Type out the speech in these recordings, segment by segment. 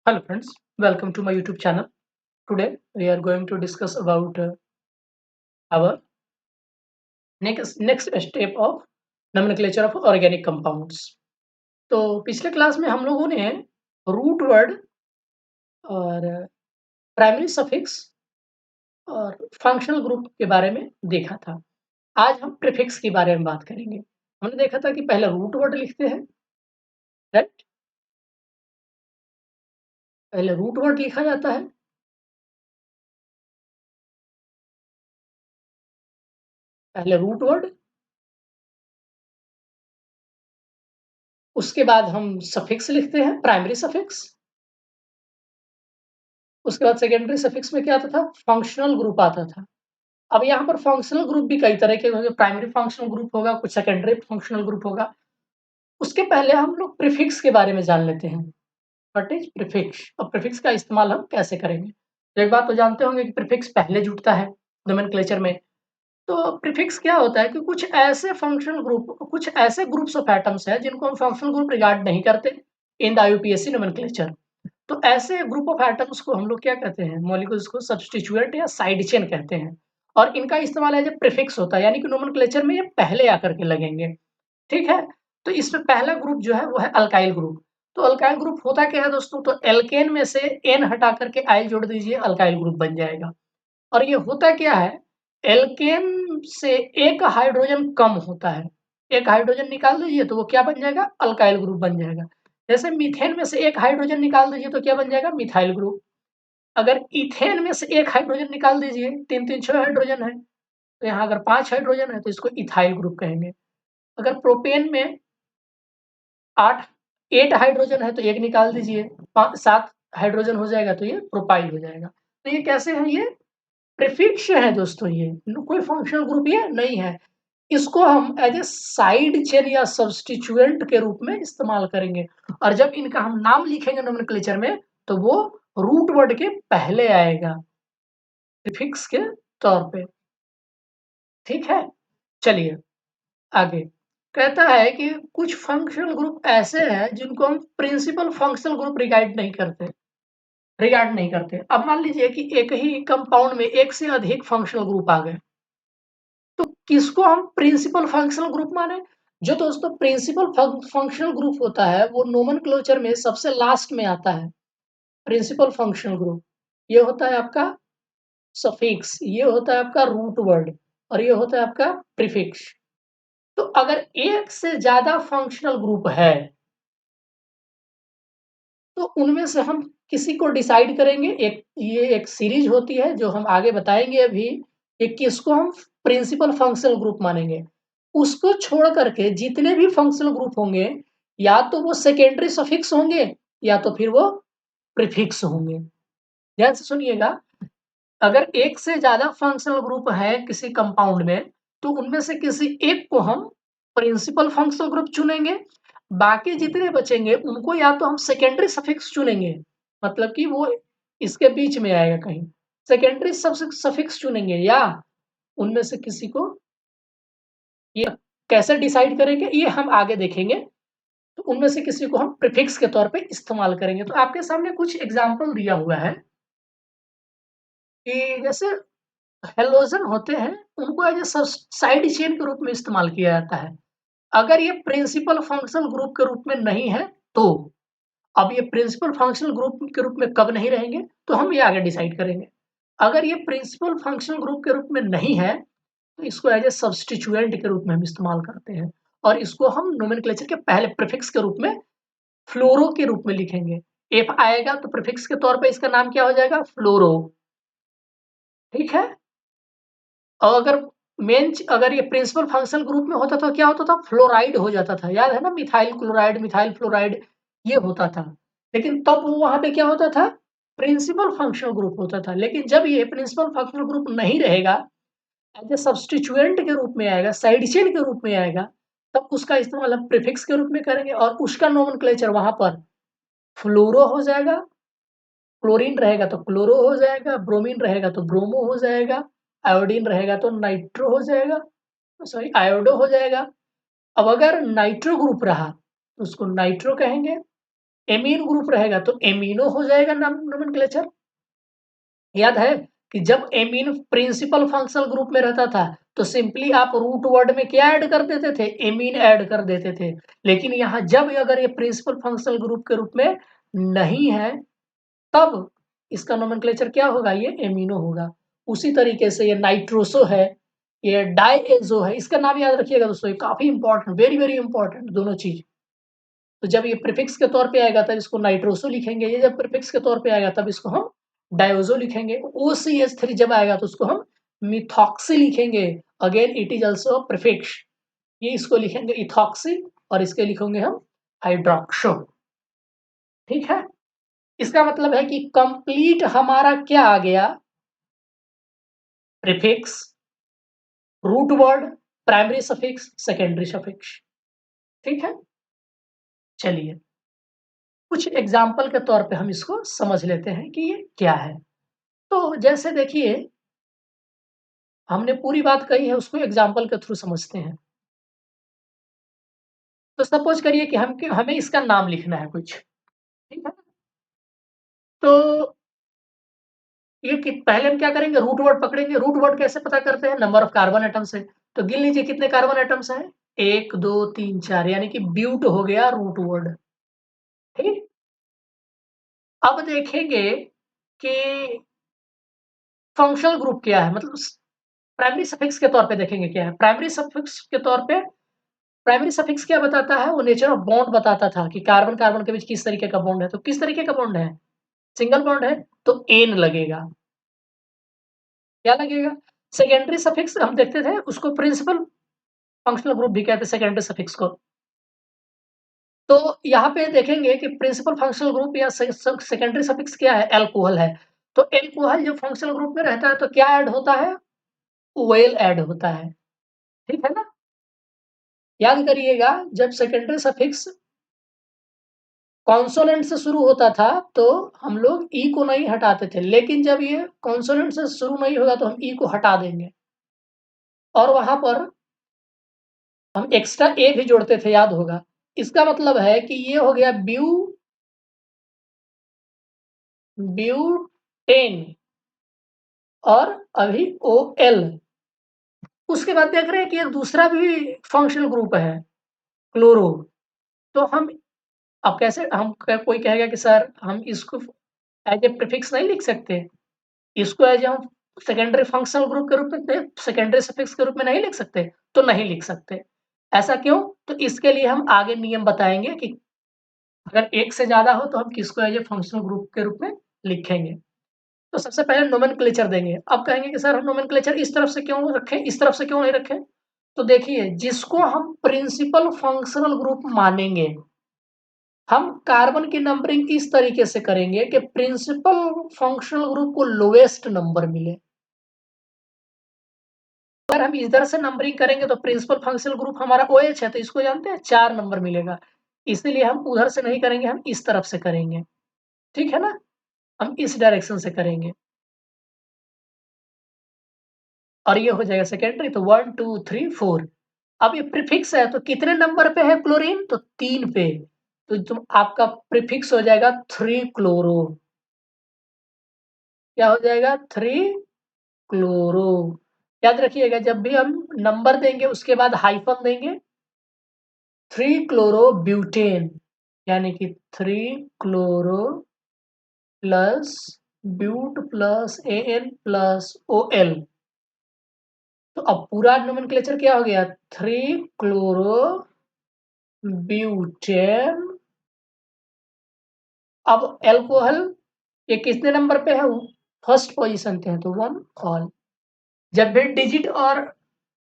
Hello friends, welcome to my YouTube channel. Today we are going to discuss about our next step of nomenclature of organic compounds. तो पिछले class में हम लोगों ने root word और primary suffix और functional group के बारे में देखा था। आज हम प्रीफिक्स के बारे में बात करेंगे। हमने देखा था कि पहले रूट वर्ड लिखते हैं, राइट? पहले रूट वर्ड लिखा जाता है, पहले रूट वर्ड, उसके बाद हम सफिक्स लिखते हैं, प्राइमरी सफिक्स। उसके बाद सेकेंडरी सफिक्स में क्या आता था? फंक्शनल ग्रुप आता था। अब यहाँ पर फंक्शनल ग्रुप भी कई तरह के होंगे, प्राइमरी फंक्शनल ग्रुप होगा, कुछ सेकेंडरी फंक्शनल ग्रुप होगा। उसके पहले हम लोग प्रीफिक्स के बारे में जान लेते हैं। व्हाट इज प्रीफिक्स और प्रीफिक्स का इस्तेमाल हम कैसे करेंगे? तो एक बात तो जानते होंगे कि प्रीफिक्स पहले जुड़ता है नोमेनक्लेचर में। तो प्रीफिक्स क्या होता है कि कुछ ऐसे फंक्शनल ग्रुप, कुछ ऐसे ग्रुप्स ऑफ एटम्स हैं जिनको हम फंक्शनल ग्रुप रिगार्ड नहीं करते इन द आईयूपीएसी नोमेनक्लेचर। तो ऐसे ग्रुप ऑफ एटम्स को हम लोग क्या कहते हैं? मॉलिक्यूल्स को सब्स्टिट्यूएंट या साइड चेन कहते हैं और इनका इस्तेमाल एज ए प्रीफिक्स होता है, यानी कि नोमेनक्लेचर में ये पहले आकर के लगेंगे। ठीक है? तो इसमें पहला ग्रुप जो है वो है अल्काइल ग्रुप। तो अल्काइल ग्रुप होता क्या है दोस्तों? तो एल्केन में से एन हटा करके आइल जोड़ दीजिए, अल्काइल ग्रुप बन जाएगा। और ये होता क्या है? एल्केन से एक हाइड्रोजन कम होता है। एक हाइड्रोजन निकाल दीजिए तो वो क्या बन जाएगा? अल्काइल ग्रुप बन जाएगा। जैसे मीथेन में से एक हाइड्रोजन निकाल दीजिए तो क्या बन जाएगा? Methyl group. अगर इथेन में से एक हाइड्रोजन निकाल दीजिए, 3-3 6 हाइड्रोजन है, तो यहाँ अगर 5 हाइड्रोजन है तो इसको इथाइल ग्रुप कहेंगे। अगर प्रोपेन में 8 हाइड्रोजन है तो एक निकाल दीजिए, 7 हाइड्रोजन हो जाएगा तो ये प्रोपाइल हो जाएगा। तो ये कैसे है? ये प्रीफिक्स है दोस्तों, ये कोई फंक्शनल ग्रुप ये नहीं है। इसको हम एज ए साइड चेन या सब्स्टिट्यूएंट के रूप में इस्तेमाल करेंगे और जब इनका हम नाम लिखेंगे नोमेनक्लेचर में तो वो रूट वर्ड के पहले आएगा प्रीफिक्स के तौर पे। ठीक है, चलिए आगे। कहता है कि कुछ फंक्शनल ग्रुप ऐसे हैं जिनको हम प्रिंसिपल फंक्शनल ग्रुप रिगार्ड नहीं करते। अब मान लीजिए कि एक ही कंपाउंड में एक से अधिक फंक्शनल ग्रुप आ गए, तो किसको हम प्रिंसिपल फंक्शनल ग्रुप माने? जो दोस्तों प्रिंसिपल फंक्शनल ग्रुप होता है वो नोमेनक्लेचर में सबसे लास्ट में आता है। प्रिंसिपल फंक्शनल ग्रुप ये होता है आपका सफिक्स, ये होता है आपका रूट वर्ड और ये होता है आपका प्रीफिक्स। तो अगर एक से ज्यादा फंक्शनल ग्रुप है तो उनमें से हम किसी को डिसाइड करेंगे। ये एक सीरीज होती है जो हम आगे बताएंगे अभी कि किसको हम प्रिंसिपल फंक्शनल ग्रुप मानेंगे। उसको छोड़ करके जितने भी फंक्शनल ग्रुप होंगे या तो वो सेकेंडरी सफिक्स होंगे या तो फिर वो प्रीफिक्स होंगे। ध्यान से सुनिएगा, अगर एक से ज्यादा फंक्शनल ग्रुप है किसी कंपाउंड में तो उनमें से किसी एक को हम प्रिंसिपल फंक्शनल ग्रुप चुनेंगे, बाकी जितने बचेंगे उनको या तो हम सेकेंडरी सफिक्स चुनेंगे, मतलब कि वो इसके बीच में आएगा कहीं, सेकेंडरी सफिक्स चुनेंगे, या उनमें से किसी को, ये कैसे डिसाइड करेंगे ये हम आगे देखेंगे। तो उनमें से किसी को हम प्रीफिक्स के तौर पे इस्तेमाल करेंगे। तो आपके सामने कुछ एग्जाम्पल दिया हुआ है कि जैसे हेलोजन होते हैं, उनको एज ए साइड चेन के रूप में इस्तेमाल किया जाता है। अगर ये प्रिंसिपल फंक्शनल ग्रुप के रूप में नहीं है तो, अब ये प्रिंसिपल फंक्शनल ग्रुप के रूप में कब नहीं रहेंगे तो हम ये आगे डिसाइड करेंगे। अगर ये प्रिंसिपल फंक्शनल ग्रुप के रूप में नहीं है तो इसको एज ए सब्स्टिट्यूएंट के रूप में हम इस्तेमाल करते हैं और इसको हम नोमेनक्लेचर के पहले प्रीफिक्स के रूप में फ्लोरो के रूप में लिखेंगे। एफ आएगा तो प्रीफिक्स के तौर पे इसका नाम क्या हो जाएगा? फ्लोरो। ठीक है। और अगर ये प्रिंसिपल फंक्शनल ग्रुप में होता तो क्या होता था? फ्लोराइड हो जाता था। याद है ना? मिथाइल क्लोराइड, मिथाइल फ्लोराइड, ये होता था। लेकिन तब वो वहां पे क्या होता था? प्रिंसिपल फंक्शनल ग्रुप होता था। लेकिन जब ये प्रिंसिपल फंक्शनल ग्रुप नहीं रहेगा, एज ए सब्स्टिट्यूएंट के रूप में आएगा, साइड चेन के रूप में आएगा, तब उसका इस्तेमाल हम प्रीफिक्स के रूप में करेंगे और उसका नोमेनक्लेचर वहां पर फ्लोरो हो जाएगा। क्लोरीन रहेगा तो क्लोरो हो जाएगा, ब्रोमीन रहेगा तो ब्रोमो हो जाएगा, आयोडीन रहेगा तो नाइट्रो हो जाएगा, सॉरी आयोडो हो जाएगा। अब अगर नाइट्रो ग्रुप रहा तो उसको नाइट्रो कहेंगे, एमीन ग्रुप रहेगा तो एमीनो हो जाएगा नोमेनक्लेचर। याद है कि जब एमीन प्रिंसिपल फंक्शनल ग्रुप में रहता था तो सिंपली आप रूट वर्ड में क्या ऐड कर देते थे, एमीन ऐड कर देते थे। लेकिन यहाँ जब अगर ये प्रिंसिपल फंक्शनल ग्रुप के रूप में नहीं है तब इसका नोमेनक्लेचर क्या होगा, ये एमिनो होगा। उसी तरीके से ये नाइट्रोसो है, ये डाइएजो है, इसका नाम याद रखिएगा दोस्तों, ये काफी इंपॉर्टेंट, वेरी वेरी इंपॉर्टेंट दोनों चीज। तो जब ये प्रीफिक्स के तौर पे आएगा तब इसको नाइट्रोसो लिखेंगे, ये जब प्रीफिक्स के तौर पे आएगा तब इसको हम डायोजो लिखेंगे। OCH3 जब आएगा तो उसको हम मिथॉक्सी लिखेंगे। Again it is also prefix. ये इसको लिखेंगे इथॉक्सी और इसके लिखेंगे हम हाइड्रोक्सो। ठीक है, इसका मतलब है कि कंप्लीट हमारा क्या आ गया, prefix, root word, primary suffix, secondary suffix. ठीक है, चलिए कुछ एग्जाम्पल के तौर पे हम इसको समझ लेते हैं कि ये क्या है। तो जैसे देखिए हमने पूरी बात कही है, उसको एग्जाम्पल के थ्रू समझते हैं। तो सपोज करिए कि हमें इसका नाम लिखना है कुछ, ठीक है। तो ये कि पहले हम क्या करेंगे, रूट वर्ड पकड़ेंगे। रूट वर्ड कैसे पता करते हैं, नंबर ऑफ कार्बन एटम्स से। तो गिन लीजिए कितने कार्बन एटम्स हैं, 1 2 3 4, यानी कि ब्यूट हो गया रूट वर्ड। ठीक, अब देखेंगे कि फंक्शनल ग्रुप क्या है, मतलब प्राइमरी सफिक्स के तौर पे देखेंगे क्या है। प्राइमरी सफिक्स के तौर पे प्राइमरी सफिक्स क्या बताता है, वो नेचर ऑफ बॉन्ड बताता था कि कार्बन कार्बन के बीच किस तरीके का बॉन्ड है। तो किस तरीके का बॉन्ड है, सिंगल बॉन्ड है तो एन लगेगा। क्या लगेगा, सेकेंडरी सफिक्स हम देखते थे उसको प्रिंसिपल फंक्शनल ग्रुप भी कहते हैं सेकेंडरी सफिक्स को। तो यहाँ पे देखेंगे कि प्रिंसिपल फंक्शनल ग्रुप या सेकेंडरी सफिक्स क्या है, एल्कोहल है। तो एल्कोहल जो फंक्शनल ग्रुप में रहता है तो क्या ऐड होता है, ओएल ऐड होता है। ठीक है ना, याद करिएगा जब सेकेंडरी सफिक्स कॉन्सोनेंट से शुरू होता था तो हम लोग ई को नहीं हटाते थे, लेकिन जब ये कॉन्सोनेंट से शुरू नहीं होगा तो हम ई को हटा देंगे और वहां पर हम एक्स्ट्रा ए भी जोड़ते थे, याद होगा। इसका मतलब है कि ये हो गया ब्यूटेन और अभी ओ एल। उसके बाद देख रहे हैं कि एक दूसरा भी फंक्शनल ग्रुप है, क्लोरो। तो हम अब कैसे, कोई कहेगा कि सर हम इसको एज ए प्रीफिक्स नहीं लिख सकते, इसको एज हम सेकेंडरी फंक्शनल ग्रुप के रूप में, सेकेंडरी सफिक्स के रूप में नहीं लिख सकते। तो नहीं लिख सकते, ऐसा क्यों, तो इसके लिए हम आगे नियम बताएंगे कि अगर एक से ज्यादा हो तो हम किसको एज ए फंक्शनल ग्रुप के रूप में लिखेंगे। तो सबसे पहले नोमेनक्लेचर देंगे। अब कहेंगे कि सर हम नोमेनक्लेचर इस तरफ से क्यों रखें, इस तरफ से क्यों नहीं रखें। तो देखिए जिसको हम प्रिंसिपल फंक्शनल ग्रुप मानेंगे, हम कार्बन की नंबरिंग इस तरीके से करेंगे कि प्रिंसिपल फंक्शनल ग्रुप को लोएस्ट नंबर मिले। अगर हम इधर से नंबरिंग करेंगे तो प्रिंसिपल फंक्शनल ग्रुप हमारा OH है तो इसको जानते हैं 4 नंबर मिलेगा। इसीलिए हम उधर से नहीं करेंगे, हम इस तरफ से करेंगे। ठीक है ना, हम इस डायरेक्शन से करेंगे और ये हो जाएगा सेकेंडरी। तो 1 2 3 4। अब ये प्रीफिक्स है तो कितने नंबर पे है क्लोरीन, तो 3 पे। तो तुम आपका प्रीफिक्स हो जाएगा 3 क्लोरो। क्या हो जाएगा, 3 क्लोरो। याद रखिएगा जब भी हम नंबर देंगे उसके बाद हाइफन देंगे, 3 क्लोरो ब्यूटेन, यानी कि 3 chloro plus but plus an plus OL। तो अब पूरा नोमेनक्लेचर क्या हो गया, 3 क्लोरो ब्यूटेन। अब एल्कोहल ये कितने नंबर पे है, फर्स्ट पोजीशन पे है तो 1 ऑल। जब भी डिजिट और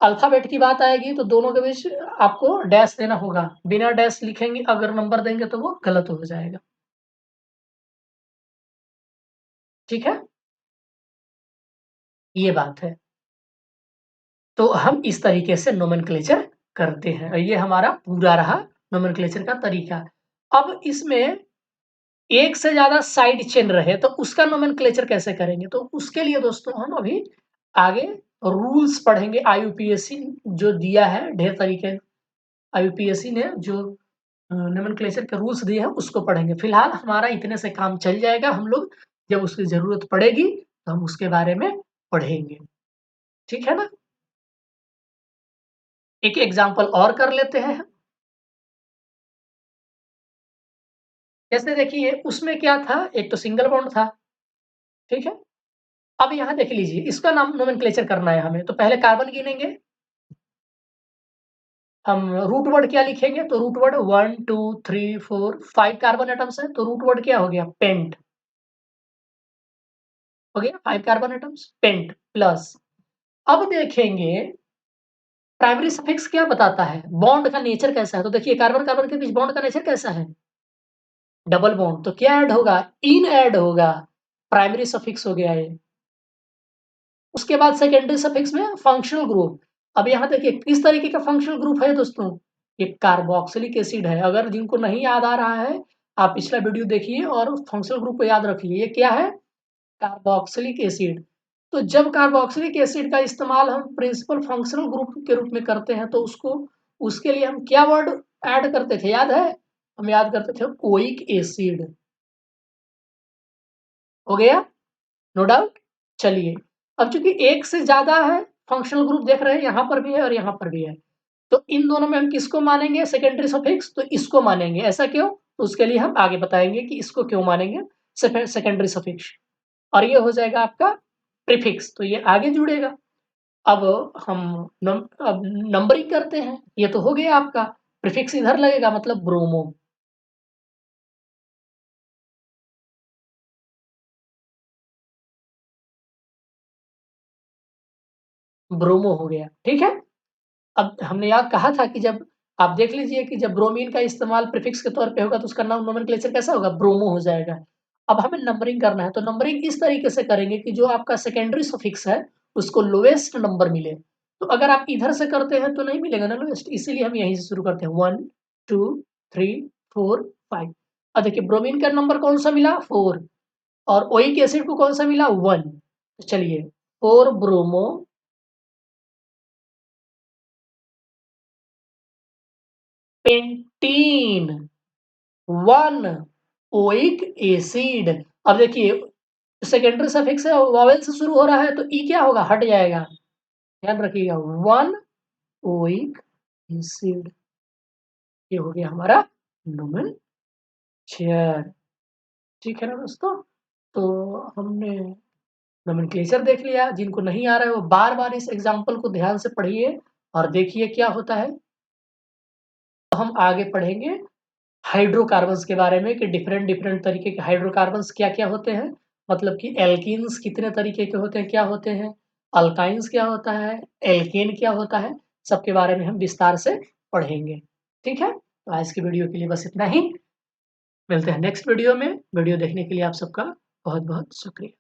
अल्फाबेट की बात आएगी तो दोनों के बीच आपको डैश देना होगा, बिना डैश लिखेंगे अगर नंबर देंगे तो वो गलत हो जाएगा। ठीक है, ये बात है। तो हम इस तरीके से नोमेनक्लेचर करते हैं और ये हमारा पूरा रहा नोमेनक्लेचर का तरीका। अब इसमें एक से ज्यादा साइड चेन रहे तो उसका नोमेनक्लेचर कैसे करेंगे, तो उसके लिए दोस्तों हम अभी आगे रूल्स पढ़ेंगे। IUPAC जो दिया है ढेर तरीके, IUPAC ने जो नोमेनक्लेचर के रूल्स दिए हैं उसको पढ़ेंगे। फिलहाल हमारा इतने से काम चल जाएगा, हम लोग जब उसकी ज़रूरत पड़ेगी तो हम उसके बारे में पढ़ेंगे। ठीक है ना? एक एग्ज़ाम्पल और कर लेते हैं हम। जैसे देखिए उसमें क्या था, एक तो सिंगल बॉन्ड था, ठीक है? अब यहाँ देख लीजिए, इसका नाम नोमेनक्लेचर करना है हमें, तो पहले कार्बन गिनेंगे। हम रूट वर्ड क्या लिखेंगे, तो रूट वर्ड 1 2 3 4 5 कार्बन एटम्स है, तो रूट वर्ड क्या हो गया, पेंट हो गया, 5 कार्बन एटम्स, पेंट प्लस। अब देखेंगे प्राइमरी सफिक्स क्या बताता है, बॉन्ड का नेचर कैसा है, तो देखिए कार्बन कार्बन के बीच बॉन्ड का नेचर कैसा है, डबल बॉन्ड, तो क्या ऐड होगा, इन ऐड होगा, प्राइमरी सफिक्स हो गया ये। उसके बाद सेकेंडरी सफिक्स में फंक्शनल ग्रुप। अब यहाँ देखिए किस तरीके का फंक्शनल ग्रुप है दोस्तों, ये कार्बोक्सिलिक एसिड है। अगर जिनको नहीं याद आ रहा है, आप पिछला वीडियो देखिए और फंक्शनल ग्रुप को याद रखिए, ये क्या है, कार्बोक्सिलिक एसिड। तो जब कार्बोक्सिलिक एसिड का इस्तेमाल हम प्रिंसिपल फंक्शनल ग्रुप के रूप में करते हैं, तो उसको उसके लिए हम क्या वर्ड ऐड करते थे, याद है, हम याद करते थे ओइक एसिड। हो गया, नो डाउट। चलिए, अब चूंकि एक से ज्यादा है फंक्शनल ग्रुप, देख रहे हैं यहाँ पर भी है और यहाँ पर भी है, तो इन दोनों में हम किसको मानेंगे, सेकेंडरी सफिक्स, तो इसको मानेंगे। ऐसा क्यों, तो उसके लिए हम आगे बताएंगे कि इसको क्यों मानेंगे सेकेंडरी सफिक्स। और ये हो जाएगा आपका प्रीफिक्स, तो ये आगे जुड़ेगा। अब हम अब नंबरिंग करते हैं, ये तो हो गया आपका, प्रीफिक्स इधर लगेगा मतलब ब्रोमो। ब्रोमो हो गया, ठीक है। अब हमने याद कहा था कि जब आप देख लीजिए कि जब ब्रोमीन का इस्तेमाल प्रीफिक्स के तौर पे होगा तो उसका नाम नोमेनक्लेचर कैसा होगा, ब्रोमो हो जाएगा। अब हमें नंबरिंग करना है, तो नंबरिंग इस तरीके से करेंगे कि जो आपका सेकेंडरी सफिक्स है उसको लोएस्ट नंबर मिले। तो अगर आप इधर से करते हैं तो नहीं मिलेगा ना लोएस्ट, इसीलिए हम यहीं से शुरू करते हैं, 1 2 3 4 5। अब देखिए ब्रोमीन का नंबर कौन सा मिला, 4, और ओइक एसिड को कौन सा मिला, 1। तो चलिए 4 ब्रोमो पेंटीन, 1 ओइक एसिड। अब देखिए सेकेंडरी सफिक्स है, वॉवेल से शुरू हो रहा है, तो ई क्या होगा, हट जाएगा, ध्यान रखिएगा, 1 ओइक एसिड। ये हो गया हमारा नोमेनक्लेचर। ठीक है ना दोस्तों, तो हमने नोमेनक्लेचर देख लिया। जिनको नहीं आ रहा है वो बार बार इस एग्जाम्पल को ध्यान से पढ़िए और देखिए क्या होता है। तो हम आगे पढ़ेंगे हाइड्रोकार्बन्स के बारे में कि डिफरेंट डिफरेंट तरीके के हाइड्रोकार्बन्स क्या क्या होते हैं, मतलब कि एल्कीन्स कितने तरीके के होते हैं, क्या होते हैं, अल्काइंस क्या होता है, एल्केन क्या होता है, सबके बारे में हम विस्तार से पढ़ेंगे। ठीक है, तो आज की वीडियो के लिए बस इतना ही। मिलते हैं नेक्स्ट वीडियो में। वीडियो देखने के लिए आप सबका बहुत बहुत शुक्रिया।